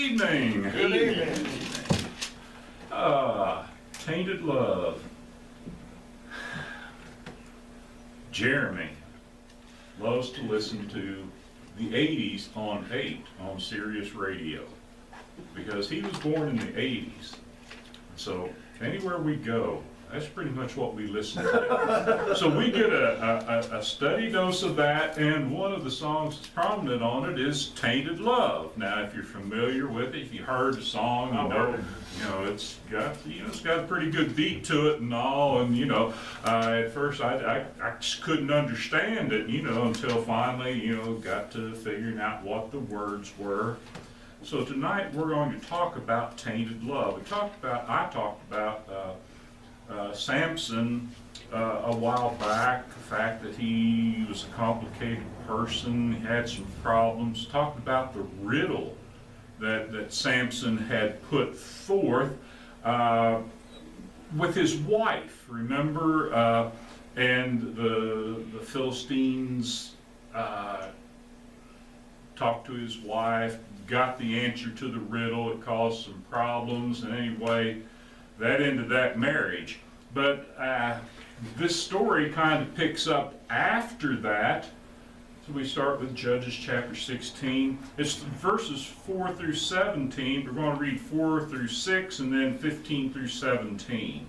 evening. Good evening. Tainted Love. Jeremy loves to listen to the 80s on 8 on Sirius Radio because he was born in the 80s. So anywhere we go, that's pretty much what we listen to. So we get a steady dose of that, and one of the songs that's prominent on it is Tainted Love. Now, if you're familiar with it, if you heard the song, it's got a pretty good beat to it and all, and at first I just couldn't understand it, until finally, got to figuring out what the words were. So tonight we're going to talk about Tainted Love. I talked about Samson a while back, the fact that he was a complicated person, he had some problems, talked about the riddle that Samson had put forth with his wife, remember? And the Philistines talked to his wife, got the answer to the riddle, it caused some problems, and anyway, that ended that marriage. But this story kind of picks up after that. So we start with Judges chapter 16. It's verses 4 through 17. We're going to read 4 through 6 and then 15 through 17.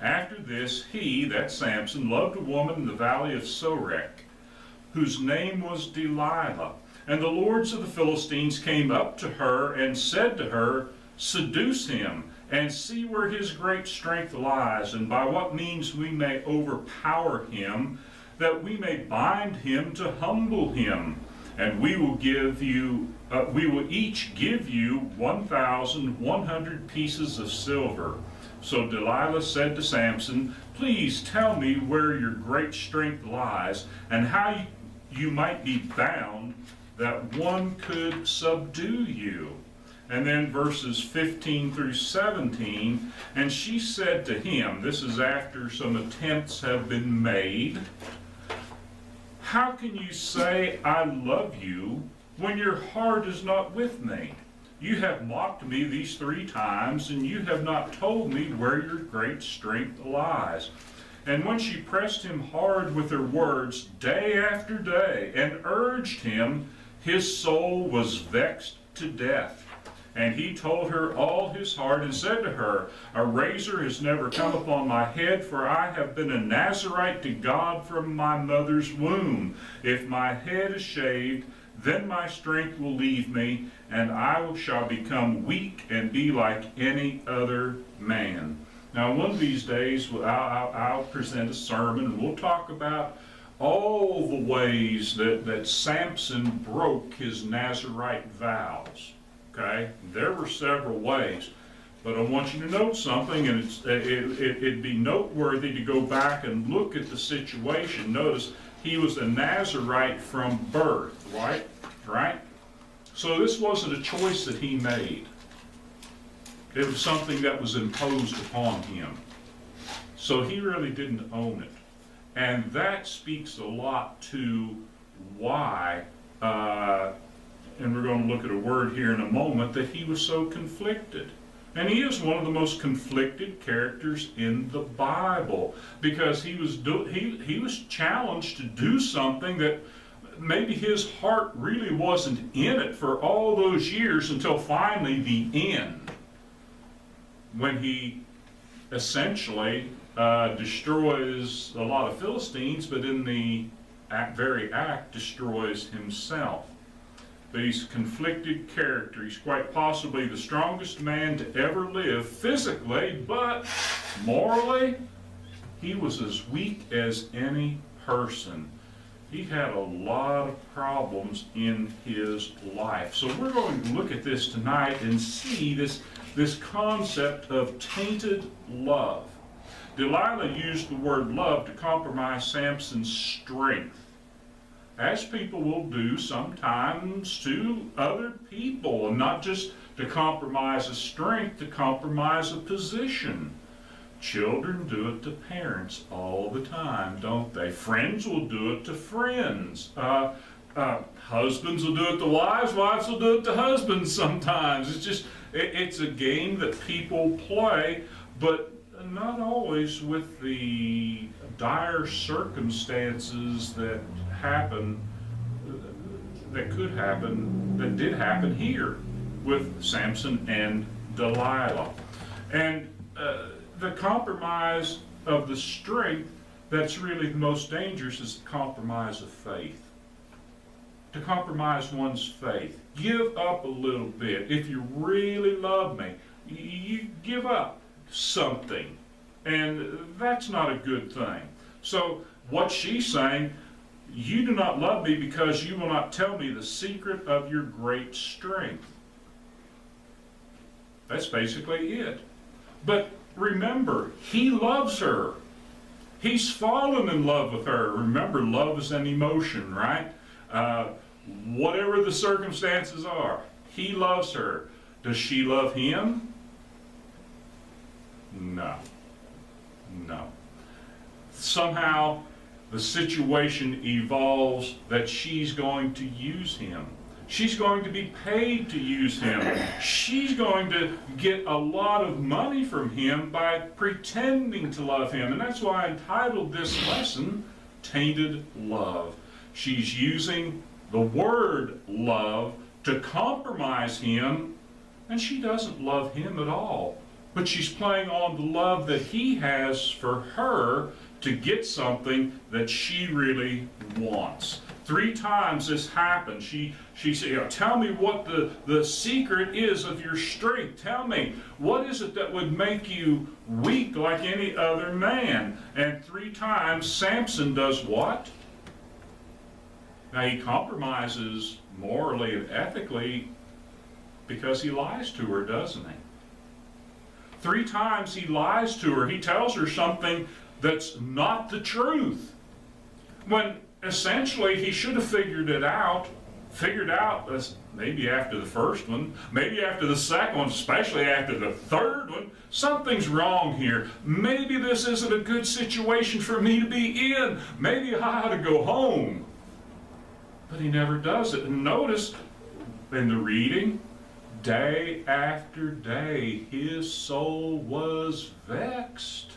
After this, he, that's Samson, loved a woman in the valley of Sorek, whose name was Delilah. And the lords of the Philistines came up to her and said to her, "Seduce him, and see where his great strength lies, and by what means we may overpower him, that we may bind him to humble him. And we will each give you 1,100 pieces of silver." So Delilah said to Samson, "Please tell me where your great strength lies, and how you might be bound, that one could subdue you." And then verses 15 through 17, and she said to him, this is after some attempts have been made, "How can you say, 'I love you,' when your heart is not with me? You have mocked me these 3 times, and you have not told me where your great strength lies." And when she pressed him hard with her words day after day, and urged him, his soul was vexed to death. And he told her all his heart, and said to her, "A razor has never come upon my head, for I have been a Nazirite to God from my mother's womb. If my head is shaved, then my strength will leave me, and I shall become weak and be like any other man." Now, one of these days, I'll present a sermon, and we'll talk about all the ways that Samson broke his Nazirite vows. Okay, there were several ways, but I want you to note something, and it'd be noteworthy to go back and look at the situation. Notice he was a Nazirite from birth, right? So this wasn't a choice that he made. It was something that was imposed upon him. So he really didn't own it. And that speaks a lot to why, and we're going to look at a word here in a moment, that he was so conflicted. And he is one of the most conflicted characters in the Bible, because he was challenged to do something that maybe his heart really wasn't in it for all those years, until finally the end, when he essentially destroys a lot of Philistines, but in the very act destroys himself. But he's a conflicted character. He's quite possibly the strongest man to ever live physically, but morally, he was as weak as any person. He had a lot of problems in his life. So we're going to look at this tonight and see this concept of tainted love. Delilah used the word love to compromise Samson's strength, as people will do sometimes to other people, and not just to compromise a strength, to compromise a position. Children do it to parents all the time, don't they? Friends will do it to friends. Husbands will do it to wives, wives will do it to husbands sometimes. It's a game that people play, but not always with the dire circumstances that happen, that could happen, that did happen here with Samson and Delilah. And the compromise of the strength that's really the most dangerous is the compromise of faith. To compromise one's faith. Give up a little bit. If you really love me, you give up something. And that's not a good thing. So what she's saying, you do not love me because you will not tell me the secret of your great strength. That's basically it. But remember, he loves her. He's fallen in love with her. Remember, love is an emotion, right? Whatever the circumstances are, he loves her. Does she love him? No. No. Somehow the situation evolves that she's going to use him. She's going to be paid to use him. She's going to get a lot of money from him by pretending to love him. And that's why I entitled this lesson, Tainted Love. She's using the word love to compromise him, and she doesn't love him at all. But she's playing on the love that he has for her to get something that she really wants. 3 times this happened. She said, tell me what the secret is of your strength. Tell me, what is it that would make you weak like any other man? And 3 times Samson does what? Now he compromises morally and ethically because he lies to her, doesn't he? 3 times he lies to her. He tells her something that's not the truth. When essentially he should have figured out maybe after the first one, maybe after the second one, especially after the third one, something's wrong here. Maybe this isn't a good situation for me to be in. Maybe I ought to go home. But he never does it. And notice in the reading, day after day, his soul was vexed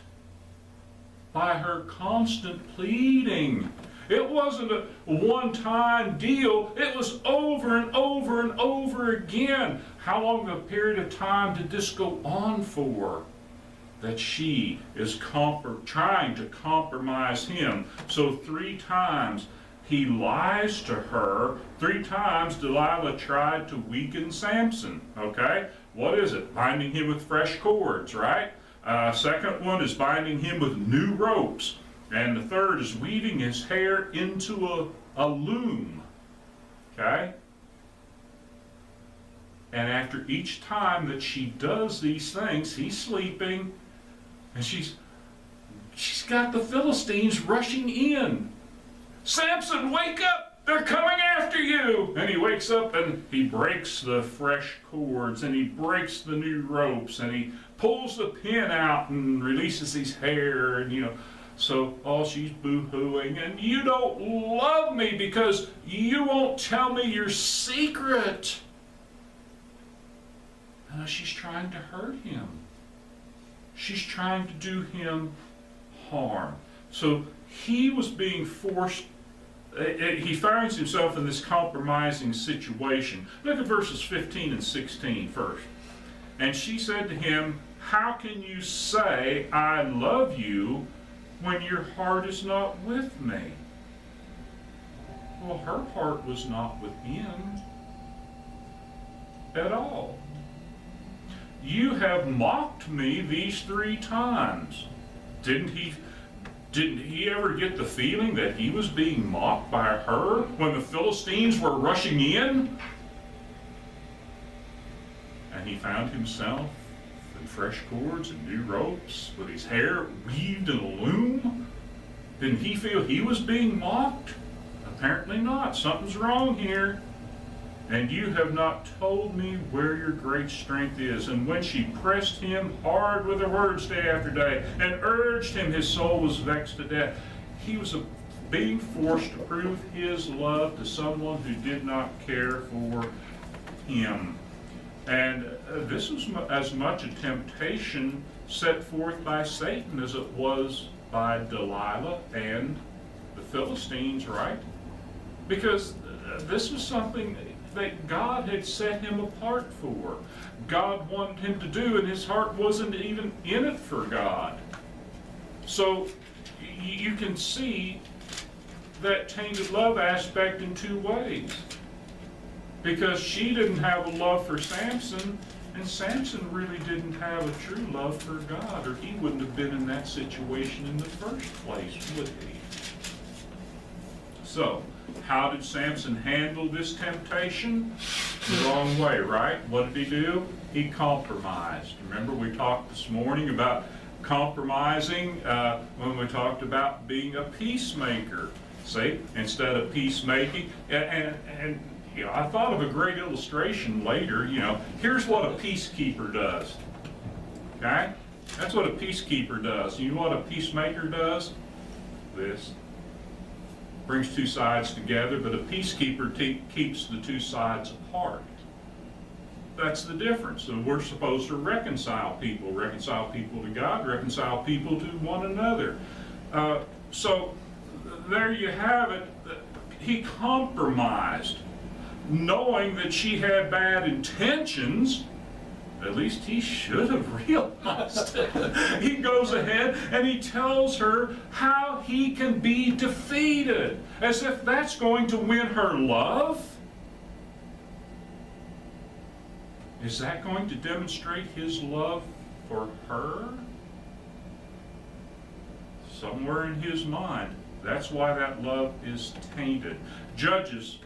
by her constant pleading. It wasn't a one-time deal. It was over and over and over again. How long of a period of time did this go on for? That she is trying to compromise him. So 3 times he lies to her. 3 times Delilah tried to weaken Samson. Okay? What is it? Binding him with fresh cords, right? Second one is binding him with new ropes. And the third is weaving his hair into a loom. Okay? And after each time that she does these things, he's sleeping, and she's got the Philistines rushing in. Samson, wake up! They're coming after you! And he wakes up and he breaks the fresh cords, and he breaks the new ropes, and he pulls the pin out and releases his hair, and so she's boo-hooing, and you don't love me because you won't tell me your secret. And she's trying to hurt him. She's trying to do him harm. So he was being forced. He finds himself in this compromising situation. Look at verses 15 and 16 first. And she said to him, how can you say, I love you, when your heart is not with me? Well, her heart was not with him at all. You have mocked me these 3 times. Didn't he ever get the feeling that he was being mocked by her when the Philistines were rushing in? And he found himself in fresh cords and new ropes with his hair weaved in a loom? Didn't he feel he was being mocked? Apparently not. Something's wrong here. And you have not told me where your great strength is. And when she pressed him hard with her words day after day and urged him, his soul was vexed to death. He was being forced to prove his love to someone who did not care for him. And this was as much a temptation set forth by Satan as it was by Delilah and the Philistines, right? Because this was something that God had set him apart for. God wanted him to do, and his heart wasn't even in it for God. So you can see that tainted love aspect in two ways. Because she didn't have a love for Samson, and Samson really didn't have a true love for God, or he wouldn't have been in that situation in the first place, would he? So, how did Samson handle this temptation? The wrong way, right? What did he do? He compromised. Remember, we talked this morning about compromising when we talked about being a peacemaker. See, instead of peacemaking, and you know, I thought of a great illustration later. You know, here's what a peacekeeper does. Okay, that's what a peacekeeper does. You know what a peacemaker does? This brings two sides together, but a peacekeeper keeps the two sides apart. That's the difference. So we're supposed to reconcile people to God, reconcile people to one another. So there you have it. He compromised, knowing that she had bad intentions. At least he should have realized it. He goes ahead and he tells her how he can be defeated, as if that's going to win her love. Is that going to demonstrate his love for her? Somewhere in his mind, that's why that love is tainted. Judges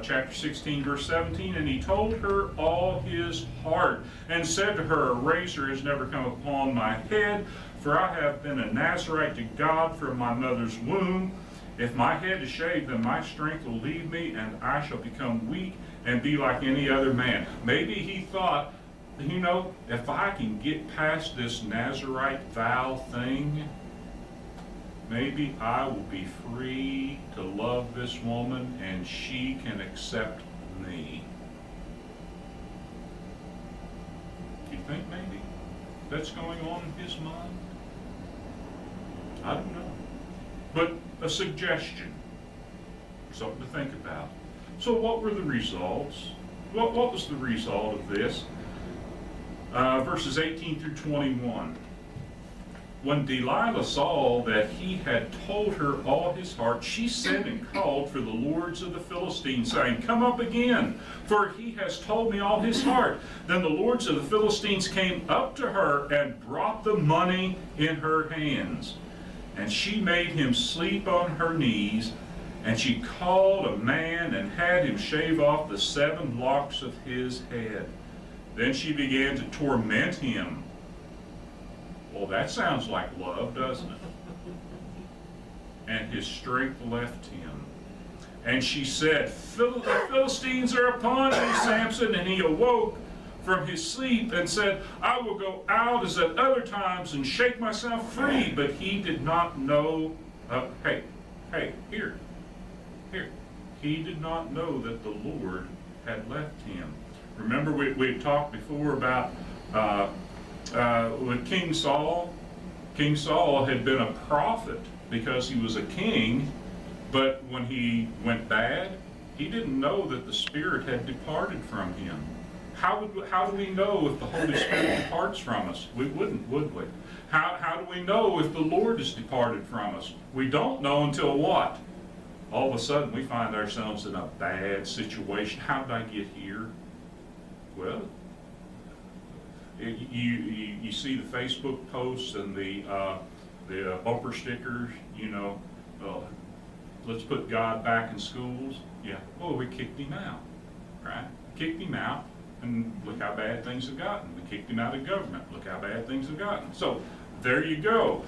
chapter 16, verse 17, and he told her all his heart, and said to her, a razor has never come upon my head, for I have been a Nazarite to God from my mother's womb. If my head is shaved, then my strength will leave me, and I shall become weak and be like any other man. Maybe he thought, you know, if I can get past this Nazarite vow thing, maybe I will be free to love this woman and she can accept me. Do you think maybe that's going on in his mind? I don't know. But a suggestion, something to think about. So what were the results? What was the result of this? Verses 18 through 21. When Delilah saw that he had told her all his heart, she sent and called for the lords of the Philistines, saying, come up again, for he has told me all his heart. Then the lords of the Philistines came up to her and brought the money in her hands. And she made him sleep on her knees, and she called a man and had him shave off the 7 locks of his head. Then she began to torment him. Well, that sounds like love, doesn't it? And his strength left him. And she said, the Philistines are upon you, Samson. And he awoke from his sleep and said, I will go out as at other times and shake myself free. But he did not know, here. He did not know that the Lord had left him. Remember we talked before about with King Saul. King Saul had been a prophet because he was a king, but when he went bad, he didn't know that the Spirit had departed from him. How do we know if the Holy Spirit departs from us? We wouldn't, would we? How do we know if the Lord has departed from us? We don't know until what? All of a sudden we find ourselves in a bad situation. How did I get here? Well, you see the Facebook posts and the bumper stickers, you know, let's put God back in schools. Yeah, well, we kicked him out, right? Kicked him out, and look how bad things have gotten. We kicked him out of government. Look how bad things have gotten. So there you go.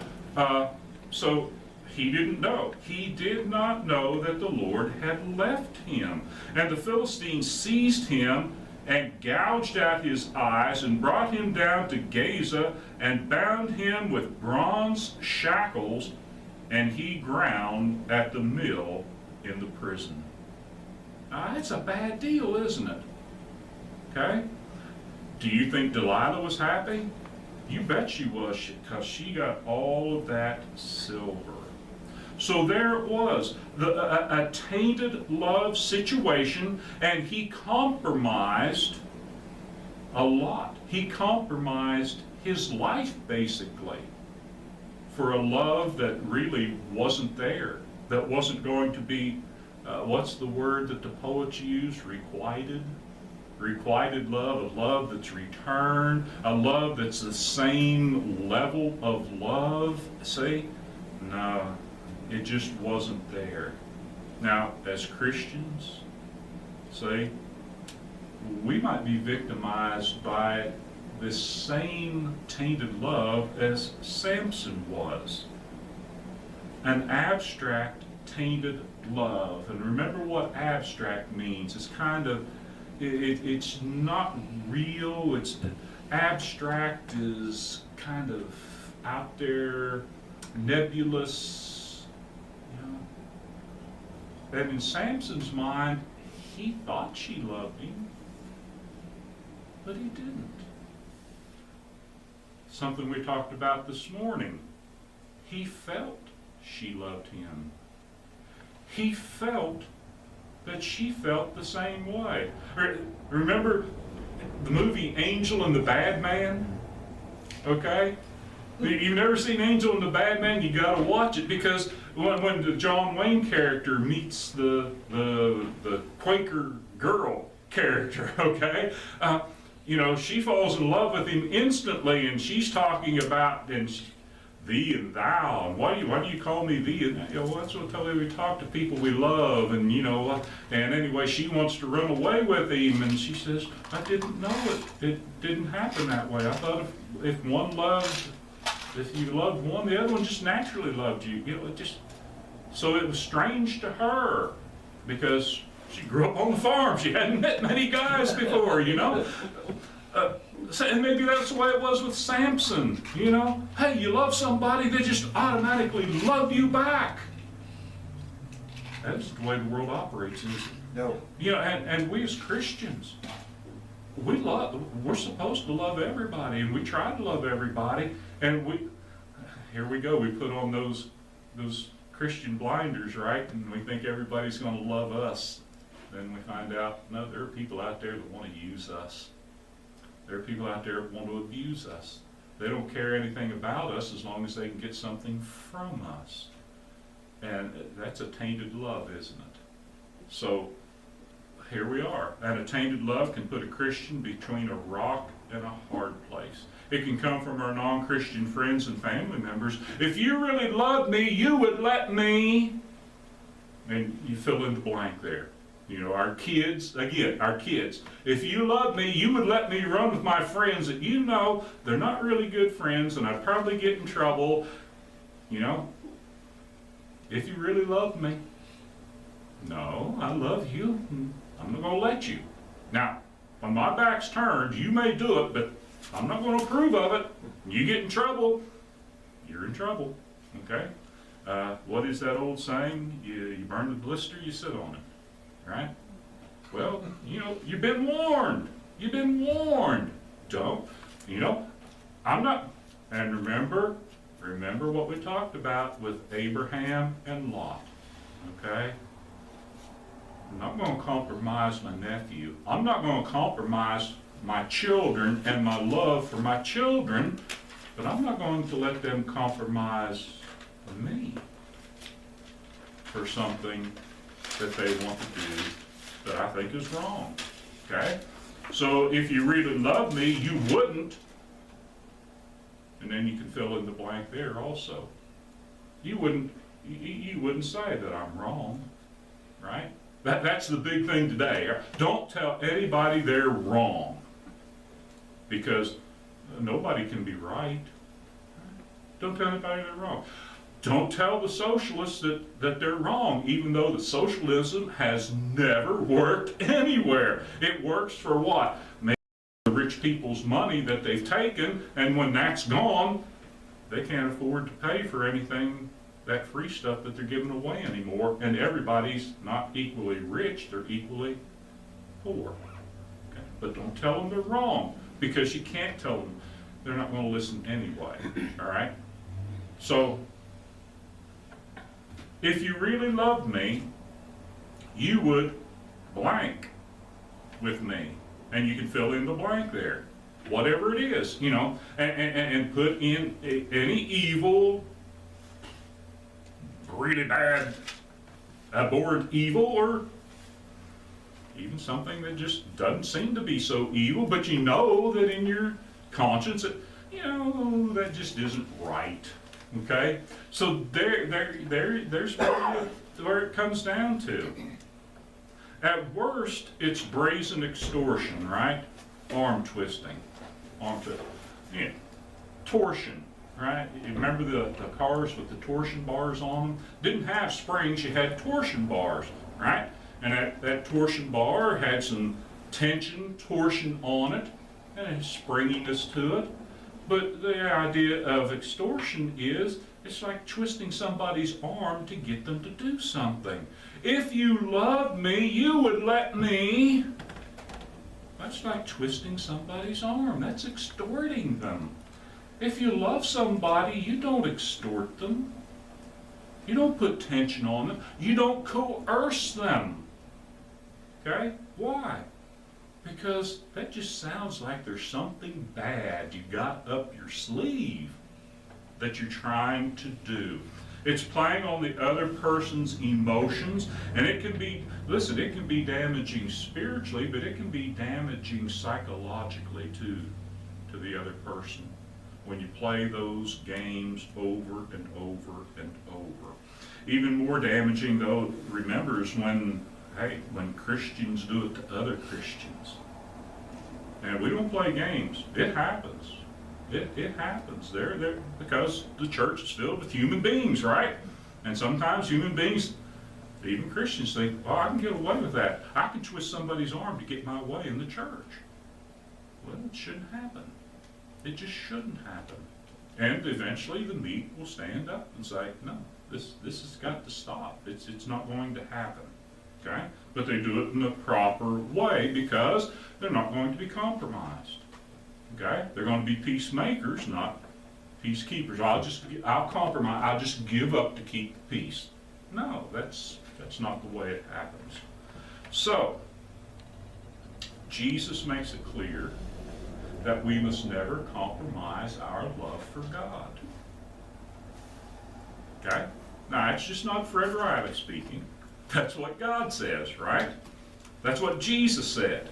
So he didn't know. He did not know that the Lord had left him. And the Philistines seized him and gouged out his eyes and brought him down to Gaza and bound him with bronze shackles and he ground at the mill in the prison. Now, that's a bad deal, isn't it? Okay? Do you think Delilah was happy? You bet she was, because she got all of that silver. So there it was, a tainted love situation, and he compromised a lot. He compromised his life, basically, for a love that really wasn't there, that wasn't going to be, what's the word that the poets use, requited? Requited love, a love that's returned, a love that's the same level of love. See? No, it just wasn't there. Now, as Christians, see, we might be victimized by this same tainted love as Samson was. An abstract tainted love. And remember what abstract means. It's kind of, it's not real. It's abstract is kind of out there, nebulous, you know. And in Samson's mind, he thought she loved him, but he didn't. Something we talked about this morning. He felt she loved him. He felt that she felt the same way. Remember the movie Angel and the Bad Man? Okay? You've never seen Angel and the Bad Man? You got to watch it, because when the John Wayne character meets the Quaker girl character, okay? You know, she falls in love with him instantly, and she's talking about thee and thou, and why do you call me thee? And you know, that's what we talk to people we love, and you know, and anyway, she wants to run away with him, and she says, I didn't know it. It didn't happen that way. I thought if you loved one, the other one just naturally loved you. You know, so it was strange to her, because she grew up on the farm. She hadn't met many guys before, you know. And maybe that's the way it was with Samson, you know. Hey, you love somebody, they just automatically love you back. That's the way the world operates, isn't it? No. You know, and we as Christians, we're supposed to love everybody, and we try to love everybody, and here we go, we put on those Christian blinders, right? And we think everybody's going to love us. Then we find out, no, there are people out there that want to use us. There are people out there that want to abuse us. They don't care anything about us as long as they can get something from us. And that's a tainted love, isn't it? So here we are. And a tainted love can put a Christian between a rock and a hard place. It can come from our non-Christian friends and family members. If you really loved me, you would let me, and you fill in the blank there. You know, our kids, again, our kids. If you loved me, you would let me run with my friends that you know they're not really good friends, and I'd probably get in trouble. You know, if you really loved me. No, I love you. I'm not going to let you. Now, when my back's turned, you may do it, but I'm not going to approve of it. You get in trouble, you're in trouble. Okay? What is that old saying? You burn the blister, you sit on it. Right? Well, you know, you've been warned. You've been warned. Don't, you know, I'm not, and remember what we talked about with Abraham and Lot. Okay? I'm not going to compromise my nephew. I'm not going to compromise my children and my love for my children, but I'm not going to let them compromise me for something that they want to do that I think is wrong. Okay? So if you really love me, you wouldn't, and then you can fill in the blank there also. You wouldn't say that I'm wrong, right? That's the big thing today. Don't tell anybody they're wrong, because nobody can be right. Don't tell anybody they're wrong. Don't tell the socialists that they're wrong, even though the socialism has never worked anywhere. It works for what? Maybe the rich people's money that they've taken, and when that's gone, they can't afford to pay for anything that free stuff that they're giving away anymore, and everybody's not equally rich, they're equally poor. Okay? But don't tell them they're wrong, because you can't tell them. They're not going to listen anyway. All right? So, if you really loved me, you would blank with me. And you can fill in the blank there. Whatever it is, you know, and put in any evil, really bad, abhorrent evil, or even something that just doesn't seem to be so evil, but you know that in your conscience, you know, that just isn't right. Okay? So there's where it comes down to. At worst, it's brazen extortion, right? Arm twisting. Yeah. Torsion, right? You remember the cars with the torsion bars on them? Didn't have springs, you had torsion bars, right? And that torsion bar had some torsion on it, and a springiness to it. But the idea of extortion is, it's like twisting somebody's arm to get them to do something. If you loved me, you would let me. That's like twisting somebody's arm. That's extorting them. If you love somebody, you don't extort them. You don't put tension on them. You don't coerce them. Okay? Why? Because that just sounds like there's something bad you got up your sleeve that you're trying to do. It's playing on the other person's emotions, and it can be, listen, it can be damaging spiritually, but it can be damaging psychologically too, to the other person, when you play those games over and over and over. Even more damaging, though, remember, is when Christians do it to other Christians. And we don't play games. It happens. It happens. They're because the church is filled with human beings, right? And sometimes human beings, even Christians, think, oh, I can get away with that. I can twist somebody's arm to get my way in the church. Well, it shouldn't happen. It just shouldn't happen. And eventually the meat will stand up and say, no, this has got to stop. It's not going to happen. Okay? But they do it in the proper way because they're not going to be compromised. Okay? They're going to be peacemakers, not peacekeepers. I'll compromise. I'll just give up to keep the peace. No, that's not the way it happens. So, Jesus makes it clear that we must never compromise our love for God. Okay? Now, it's just not Fred Riley speaking. That's what God says, right? That's what Jesus said.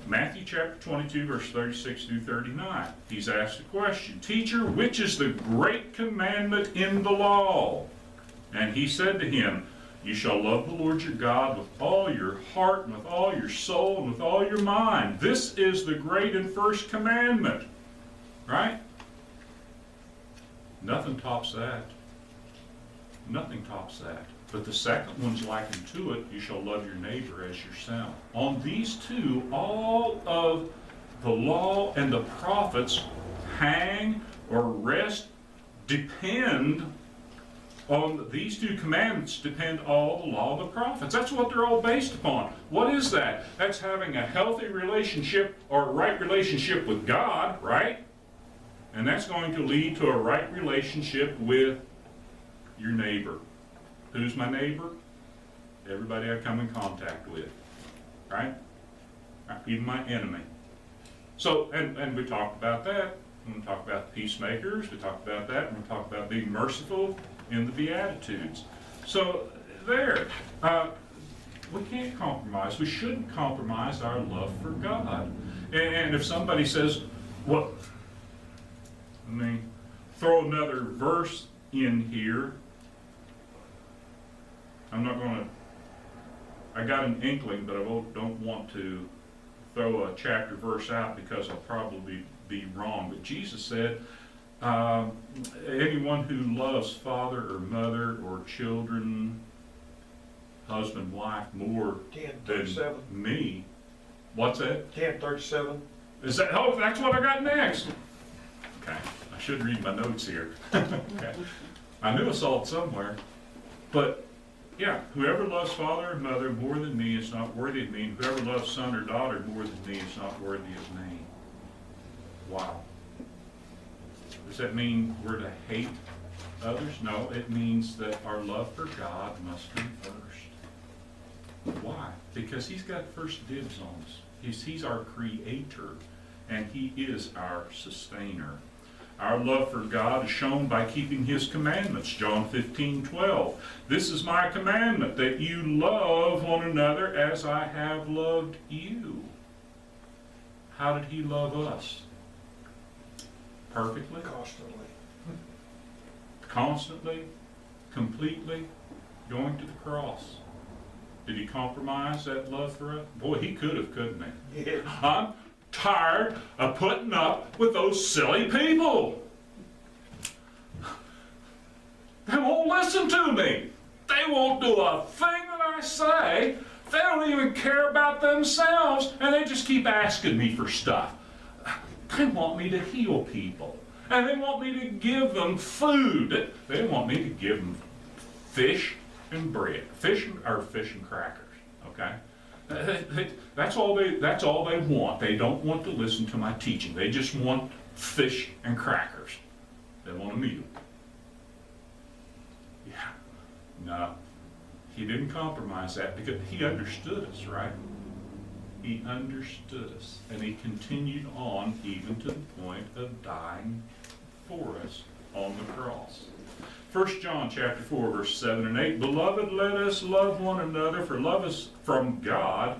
Matthew chapter 22, verse 36 through 39. He's asked a question. Teacher, which is the great commandment in the law? And he said to him, you shall love the Lord your God with all your heart and with all your soul and with all your mind. This is the great and first commandment. Right? Nothing tops that. Nothing tops that. But the second one's likened to it, you shall love your neighbor as yourself. On these two, all of the law and the prophets hang or rest, depend on these two commandments, depend all the law and the prophets. That's what they're all based upon. What is that? That's having a healthy relationship or a right relationship with God, right? And that's going to lead to a right relationship with your neighbor. Who's my neighbor? Everybody I come in contact with, right? Even my enemy. So, and we talked about that. We talked about peacemakers. We talked about that. And we talked about being merciful in the Beatitudes. So, there. We can't compromise. We shouldn't compromise our love for God. And if somebody says, well, let me throw another verse in here. I'm not going to, I got an inkling, but I don't want to throw a chapter verse out because I'll probably be wrong. But Jesus said, anyone who loves father or mother or children, husband, wife, more than me. What's that? 10:37. Is that, oh, that's what I got next. Okay, I should read my notes here. Okay. I knew I saw it somewhere. But, yeah, whoever loves father or mother more than me is not worthy of me. And whoever loves son or daughter more than me is not worthy of me. Wow. Does that mean we're to hate others? No, it means that our love for God must come first. Why? Because he's got first dibs on us. He's our creator, and he is our sustainer. Our love for God is shown by keeping his commandments. John 15:12. This is my commandment, that you love one another as I have loved you. How did he love us? Perfectly? Constantly? Completely? Going to the cross. Did he compromise that love for us? Boy, he could have, couldn't he? Yeah. I'm tired of putting up with those silly people. They won't listen to me. They won't do a thing that I say. They don't even care about themselves, and they just keep asking me for stuff. They want me to heal people, and they want me to give them food. They want me to give them fish and bread, fish and crackers. Okay. That's all they want. They don't want to listen to my teaching. They just want fish and crackers. They want a meal. Yeah. No. He didn't compromise that because he understood us, right? He understood us. And he continued on even to the point of dying for us on the cross. 1 John chapter 4, verse 7 and 8. Beloved, let us love one another, for love is from God,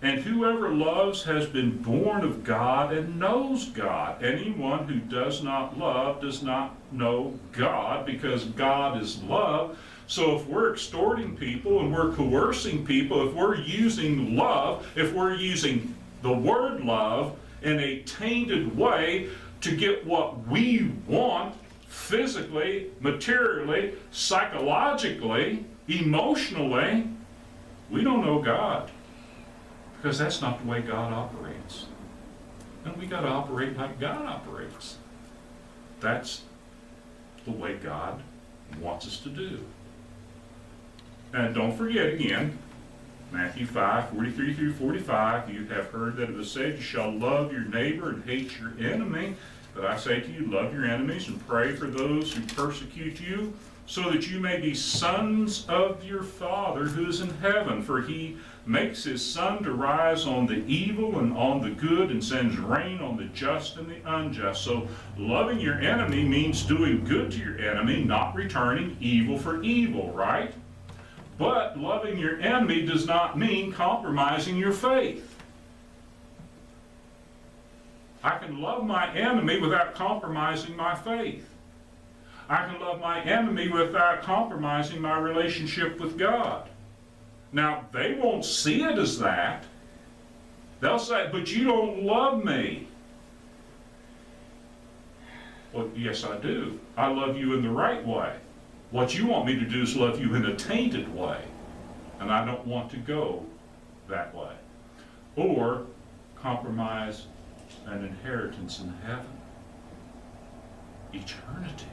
and whoever loves has been born of God and knows God. Anyone who does not love does not know God, because God is love. So if we're extorting people and we're coercing people, if we're using love, if we're using the word love in a tainted way to get what we want, physically, materially, psychologically, emotionally, we don't know God, because that's not the way God operates. And we got to operate like God operates. That's the way God wants us to do. And don't forget again, Matthew 5, 43 through 45, you have heard that it was said, you shall love your neighbor and hate your enemy. But I say to you, love your enemies and pray for those who persecute you, so that you may be sons of your Father who is in heaven. For he makes his sun to rise on the evil and on the good, and sends rain on the just and the unjust. So loving your enemy means doing good to your enemy, not returning evil for evil, right? But loving your enemy does not mean compromising your faith. I can love my enemy without compromising my faith. I can love my enemy without compromising my relationship with God. Now, they won't see it as that. They'll say, but you don't love me. Well, yes, I do. I love you in the right way. What you want me to do is love you in a tainted way. And I don't want to go that way. Or compromise an inheritance in heaven. Eternity.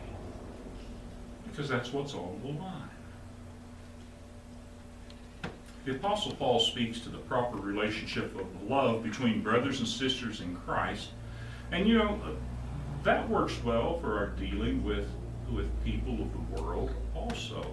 Because that's what's on the line. The Apostle Paul speaks to the proper relationship of love between brothers and sisters in Christ. And you know, that works well for our dealing with people of the world also.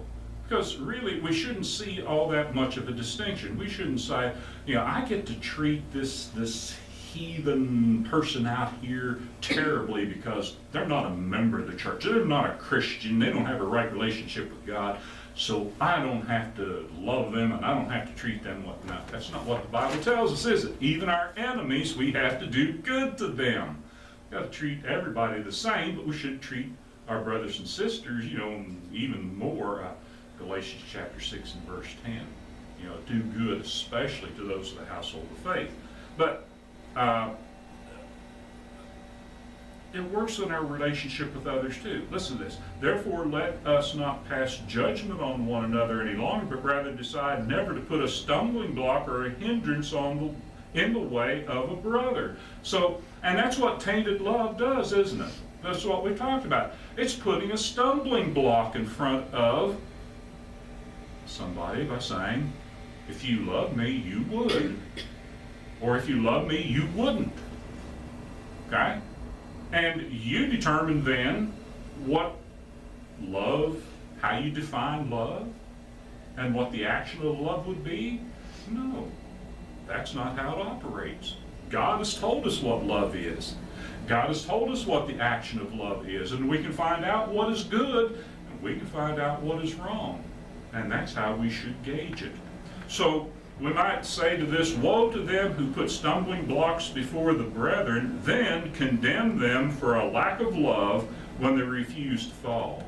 Because really, we shouldn't see all that much of a distinction. We shouldn't say, you know, I get to treat this heathen person out here terribly because they're not a member of the church. They're not a Christian. They don't have a right relationship with God. So I don't have to love them and I don't have to treat them like that. That's not what the Bible tells us, is it? Even our enemies, we have to do good to them. We've got to treat everybody the same, but we should treat our brothers and sisters, you know, even more. Galatians chapter 6 and verse 10. You know, do good, especially to those of the household of faith. But it works in our relationship with others too. Listen to this. Therefore, let us not pass judgment on one another any longer, but rather decide never to put a stumbling block or a hindrance in the way of a brother. So, and that's what tainted love does, isn't it? That's what we talked about. It's putting a stumbling block in front of somebody by saying, if you love me, you would. Or if you love me, you wouldn't. Okay? And you determine then what love, how you define love, and what the action of love would be. No, that's not how it operates. God has told us what love is. God has told us what the action of love is, and we can find out what is good, and we can find out what is wrong. And that's how we should gauge it. So we might say to this, woe to them who put stumbling blocks before the brethren, then condemn them for a lack of love when they refuse to fall.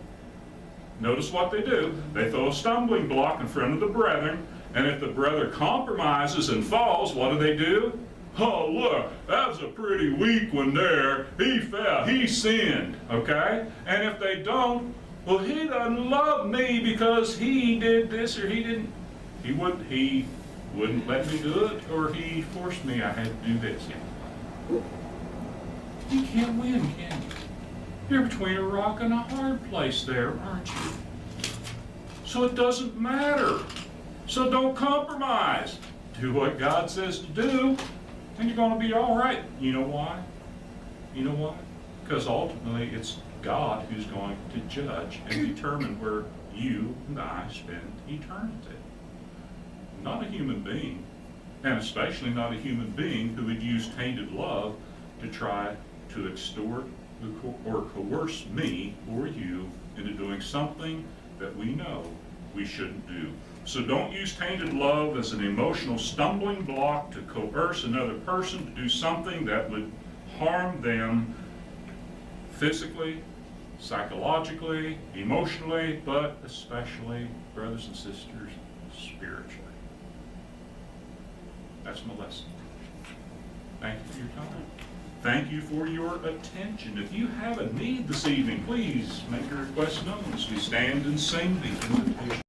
Notice what they do. They throw a stumbling block in front of the brethren, and if the brother compromises and falls, what do? Oh, look, that was a pretty weak one there. He fell, he sinned, okay? And if they don't, well, he doesn't love me because he did this or he didn't. He wouldn't let me do it, or he forced me, I had to do this. Yeah. You can't win, can you? You're between a rock and a hard place there, aren't you? So it doesn't matter. So don't compromise. Do what God says to do, and you're going to be all right. You know why? You know why? Because ultimately it's God who's going to judge and determine where you and I spend eternity. Not a human being, and especially not a human being who would use tainted love to try to extort or coerce me or you into doing something that we know we shouldn't do. So don't use tainted love as an emotional stumbling block to coerce another person to do something that would harm them physically, psychologically, emotionally, but especially, brothers and sisters, spiritually. That's my lesson. Thank you for your time. Thank you for your attention. If you have a need this evening, please make your request known as we stand and sing the invitation.